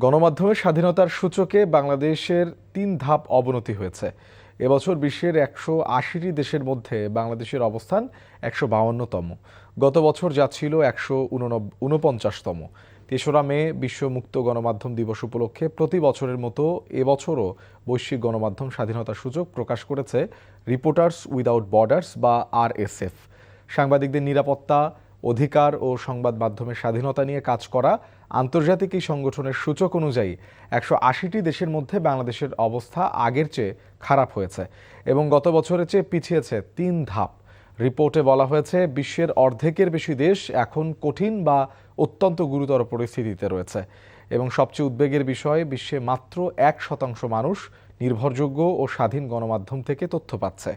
গণমাধ্যমের স্বাধীনতার সূচকে বাংলাদেশের ৩ ধাপ অবনতি হয়েছে। এবছর বিশ্বের ১৮০টি দেশের মধ্যে বাংলাদেশের অবস্থান ১৫২তম। গত বছর যা ছিল ১৪৯তম। ৩রা মে বিশ্ব মুক্ত গণমাধ্যম দিবস উপলক্ষে প্রতি বছরের মতো এবছরও বৈশ্বিক গণমাধ্যম স্বাধীনতার সূচক প্রকাশ করেছে রিপোর্টার্স উইদাউট বর্ডার্স বা RSF। সাংবাদিকদের নিরাপত্তা, অধিকার ও সংবাদ মাধ্যমের স্বাধীনতা নিয়ে কাজ করা আন্তর্জাতিক এই সংগঠনের সূচক অনুযায়ী ১৮০টি দেশের মধ্যে বাংলাদেশের অবস্থা আগের চেয়ে খারাপ হয়েছে এবং গত বছরের চেয়ে পিছিয়েছে ৩ ধাপ। রিপোর্টে বলা হয়েছে, বিশ্বের অর্ধেকের বেশি দেশ এখন কঠিন বা অত্যন্ত গুরুতর পরিস্থিতিতে রয়েছে এবং সবচেয়ে উদ্বেগের বিষয়, বিশ্বে মাত্র ১% মানুষ নির্ভরযোগ্য ও স্বাধীন গণমাধ্যম থেকে তথ্য পাচ্ছে।